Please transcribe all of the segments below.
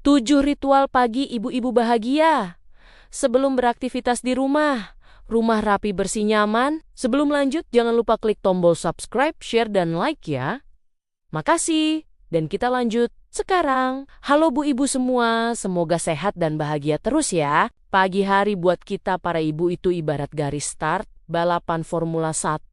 7 ritual pagi ibu-ibu bahagia. Sebelum beraktivitas di rumah rapi bersih nyaman. Sebelum lanjut, jangan lupa klik tombol subscribe, share, dan like ya. Makasih, dan kita lanjut sekarang. Halo Bu Ibu semua, semoga sehat dan bahagia terus ya. Pagi hari buat kita para ibu itu ibarat garis start balapan Formula 1,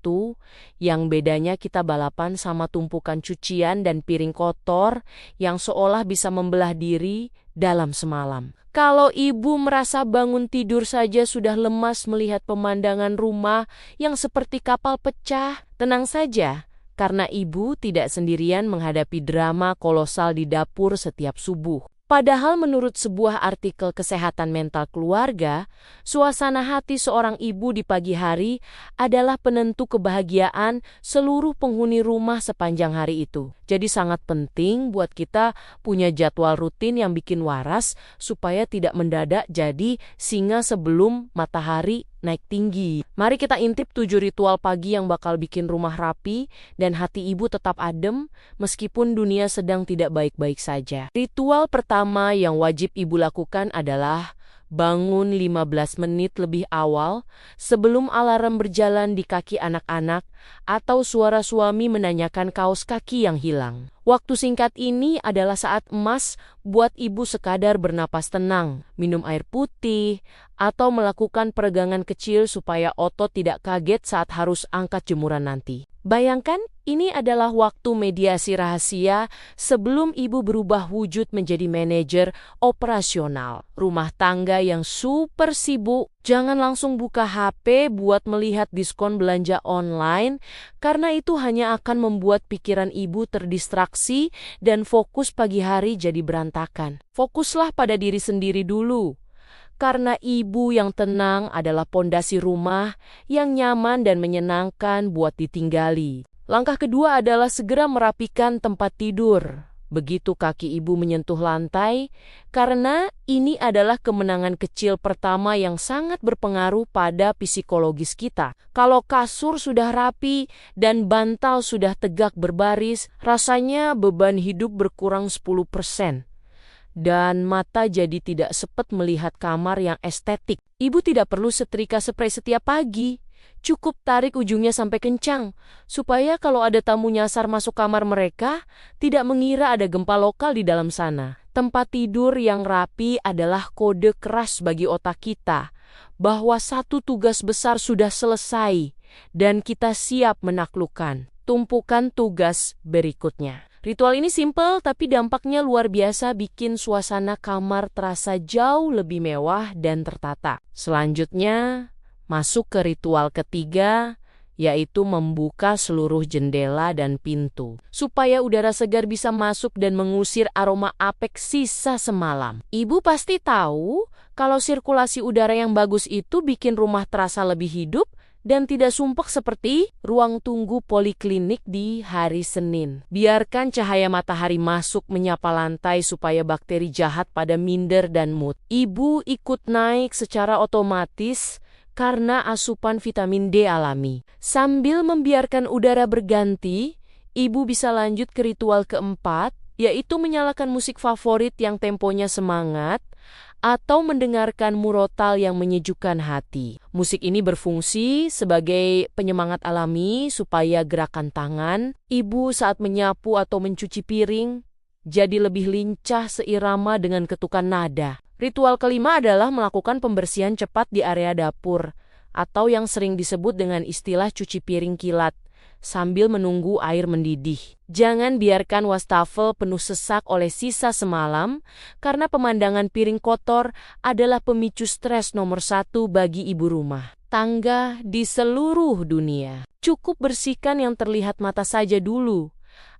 yang bedanya kita balapan sama tumpukan cucian dan piring kotor yang seolah bisa membelah diri dalam semalam. Kalau ibu merasa bangun tidur saja sudah lemas melihat pemandangan rumah yang seperti kapal pecah, tenang saja, karena ibu tidak sendirian menghadapi drama kolosal di dapur setiap subuh. Padahal menurut sebuah artikel kesehatan mental keluarga, suasana hati seorang ibu di pagi hari adalah penentu kebahagiaan seluruh penghuni rumah sepanjang hari itu. Jadi sangat penting buat kita punya jadwal rutin yang bikin waras supaya tidak mendadak jadi singa sebelum matahari naik tinggi. Mari kita intip 7 ritual pagi yang bakal bikin rumah rapi dan hati ibu tetap adem meskipun dunia sedang tidak baik-baik saja. Ritual pertama yang wajib ibu lakukan adalah bangun 15 menit lebih awal sebelum alarm berjalan di kaki anak-anak atau suara suami menanyakan kaos kaki yang hilang. Waktu singkat ini adalah saat emas buat ibu sekadar bernapas tenang, minum air putih, atau melakukan peregangan kecil supaya otot tidak kaget saat harus angkat jemuran nanti. Bayangkan, ini adalah waktu mediasi rahasia sebelum ibu berubah wujud menjadi manajer operasional rumah tangga yang super sibuk. Jangan langsung buka HP buat melihat diskon belanja online, karena itu hanya akan membuat pikiran ibu terdistraksi dan fokus pagi hari jadi berantakan. Fokuslah pada diri sendiri dulu. Karena ibu yang tenang adalah pondasi rumah yang nyaman dan menyenangkan buat ditinggali. Langkah kedua adalah segera merapikan tempat tidur. Begitu kaki ibu menyentuh lantai, karena ini adalah kemenangan kecil pertama yang sangat berpengaruh pada psikologis kita. Kalau kasur sudah rapi dan bantal sudah tegak berbaris, rasanya beban hidup berkurang 10%. Dan mata jadi tidak sepet melihat kamar yang estetik. Ibu tidak perlu setrika spray setiap pagi. Cukup tarik ujungnya sampai kencang, supaya kalau ada tamu nyasar masuk kamar mereka, tidak mengira ada gempa lokal di dalam sana. Tempat tidur yang rapi adalah kode keras bagi otak kita, bahwa satu tugas besar sudah selesai, dan kita siap menaklukkan tumpukan tugas berikutnya. Ritual ini simpel tapi dampaknya luar biasa, bikin suasana kamar terasa jauh lebih mewah dan tertata. Selanjutnya, masuk ke ritual ketiga, yaitu membuka seluruh jendela dan pintu, supaya udara segar bisa masuk dan mengusir aroma apek sisa semalam. Ibu pasti tahu kalau sirkulasi udara yang bagus itu bikin rumah terasa lebih hidup dan tidak sumpek seperti ruang tunggu poliklinik di hari Senin. Biarkan cahaya matahari masuk menyapa lantai supaya bakteri jahat pada minder dan mood ibu ikut naik secara otomatis karena asupan vitamin D alami. Sambil membiarkan udara berganti, ibu bisa lanjut ke ritual keempat, yaitu menyalakan musik favorit yang temponya semangat, atau mendengarkan murotal yang menyejukkan hati. Musik ini berfungsi sebagai penyemangat alami supaya gerakan tangan ibu saat menyapu atau mencuci piring jadi lebih lincah seirama dengan ketukan nada. Ritual kelima adalah melakukan pembersihan cepat di area dapur, atau yang sering disebut dengan istilah cuci piring kilat, sambil menunggu air mendidih. Jangan biarkan wastafel penuh sesak oleh sisa semalam, karena pemandangan piring kotor adalah pemicu stres nomor 1 bagi ibu rumah tangga di seluruh dunia. Cukup bersihkan yang terlihat mata saja dulu,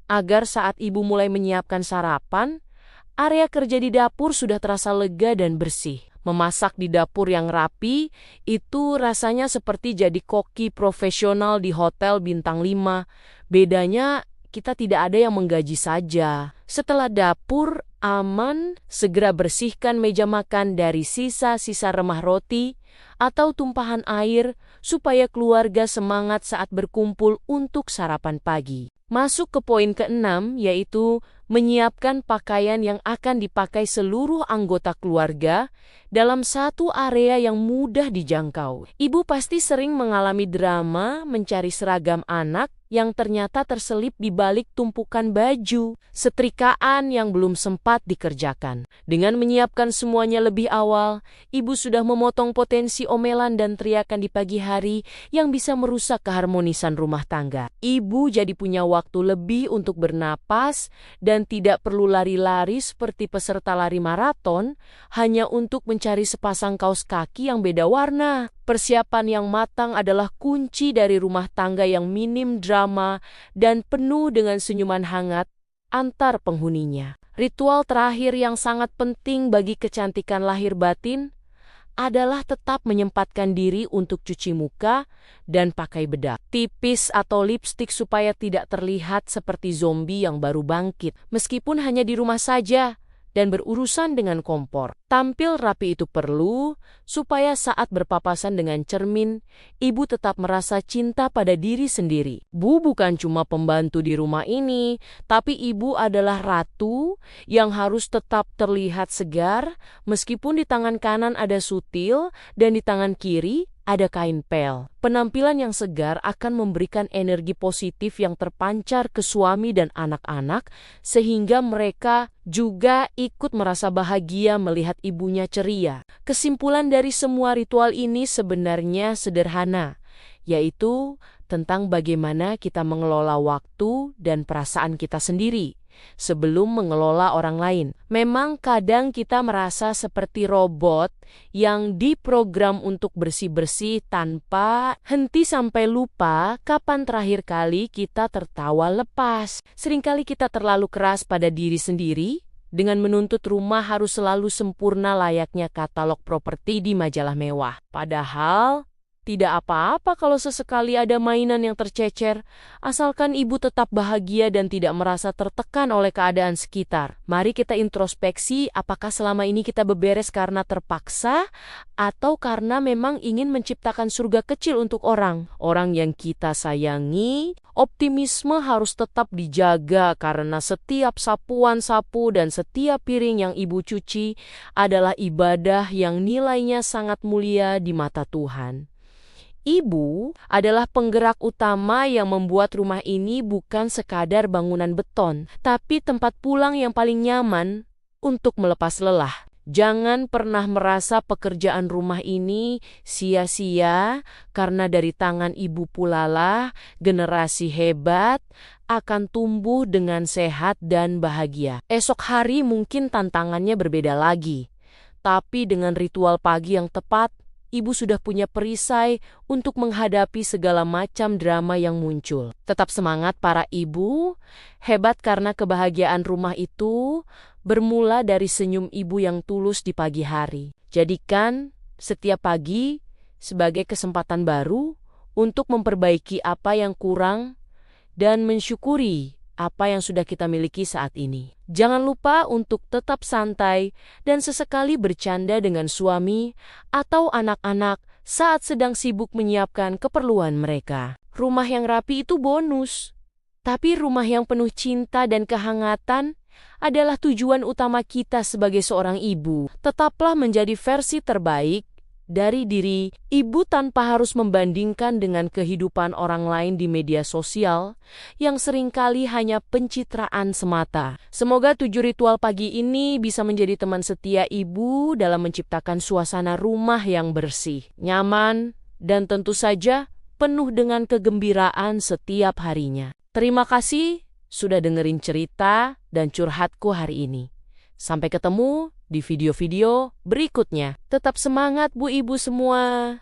agar saat ibu mulai menyiapkan sarapan, area kerja di dapur sudah terasa lega dan bersih. Memasak di dapur yang rapi, itu rasanya seperti jadi koki profesional di hotel bintang 5. Bedanya, kita tidak ada yang menggaji saja. Setelah dapur aman, segera bersihkan meja makan dari sisa-sisa remah roti atau tumpahan air supaya keluarga semangat saat berkumpul untuk sarapan pagi. Masuk ke poin keenam, yaitu menyiapkan pakaian yang akan dipakai seluruh anggota keluarga dalam satu area yang mudah dijangkau. Ibu pasti sering mengalami drama mencari seragam anak yang ternyata terselip di balik tumpukan baju, setrikaan yang belum sempat dikerjakan. Dengan menyiapkan semuanya lebih awal, ibu sudah memotong potensi omelan dan teriakan di pagi hari yang bisa merusak keharmonisan rumah tangga. Ibu jadi punya waktu lebih untuk bernapas dan tidak perlu lari-lari seperti peserta lari maraton hanya untuk mencari sepasang kaos kaki yang beda warna. Persiapan yang matang adalah kunci dari rumah tangga yang minim drama dan penuh dengan senyuman hangat antar penghuninya. Ritual terakhir yang sangat penting bagi kecantikan lahir batin adalah tetap menyempatkan diri untuk cuci muka dan pakai bedak tipis atau lipstik supaya tidak terlihat seperti zombie yang baru bangkit. Meskipun hanya di rumah saja dan berurusan dengan kompor. Tampil rapi itu perlu supaya saat berpapasan dengan cermin, ibu tetap merasa cinta pada diri sendiri. Bu bukan cuma pembantu di rumah ini, tapi ibu adalah ratu yang harus tetap terlihat segar meskipun di tangan kanan ada sutil dan di tangan kiri ada kain pel. Penampilan yang segar akan memberikan energi positif yang terpancar ke suami dan anak-anak, sehingga mereka juga ikut merasa bahagia melihat ibunya ceria. Kesimpulan dari semua ritual ini sebenarnya sederhana, yaitu tentang bagaimana kita mengelola waktu dan perasaan kita sendiri sebelum mengelola orang lain. Memang kadang kita merasa seperti robot yang diprogram untuk bersih-bersih tanpa henti sampai lupa kapan terakhir kali kita tertawa lepas. Seringkali kita terlalu keras pada diri sendiri dengan menuntut rumah harus selalu sempurna layaknya katalog properti di majalah mewah. Padahal tidak apa-apa kalau sesekali ada mainan yang tercecer, asalkan ibu tetap bahagia dan tidak merasa tertekan oleh keadaan sekitar. Mari kita introspeksi apakah selama ini kita beberes karena terpaksa atau karena memang ingin menciptakan surga kecil untuk orang yang kita sayangi. Optimisme harus tetap dijaga karena setiap sapuan sapu dan setiap piring yang ibu cuci adalah ibadah yang nilainya sangat mulia di mata Tuhan. Ibu adalah penggerak utama yang membuat rumah ini bukan sekadar bangunan beton, tapi tempat pulang yang paling nyaman untuk melepas lelah. Jangan pernah merasa pekerjaan rumah ini sia-sia karena dari tangan ibu pulalah generasi hebat akan tumbuh dengan sehat dan bahagia. Esok hari mungkin tantangannya berbeda lagi, tapi dengan ritual pagi yang tepat, ibu sudah punya perisai untuk menghadapi segala macam drama yang muncul. Tetap semangat para ibu, hebat karena kebahagiaan rumah itu bermula dari senyum ibu yang tulus di pagi hari. Jadikan setiap pagi sebagai kesempatan baru untuk memperbaiki apa yang kurang dan mensyukuri apa yang sudah kita miliki saat ini. Jangan lupa untuk tetap santai dan sesekali bercanda dengan suami atau anak-anak saat sedang sibuk menyiapkan keperluan mereka. Rumah yang rapi itu bonus, tapi rumah yang penuh cinta dan kehangatan adalah tujuan utama kita sebagai seorang ibu. Tetaplah menjadi versi terbaik dari diri ibu tanpa harus membandingkan dengan kehidupan orang lain di media sosial yang seringkali hanya pencitraan semata. Semoga 7 ritual pagi ini bisa menjadi teman setia ibu dalam menciptakan suasana rumah yang bersih, nyaman, dan tentu saja penuh dengan kegembiraan setiap harinya. Terima kasih sudah dengerin cerita dan curhatku hari ini. Sampai ketemu di video-video berikutnya. Tetap semangat Bu Ibu semua.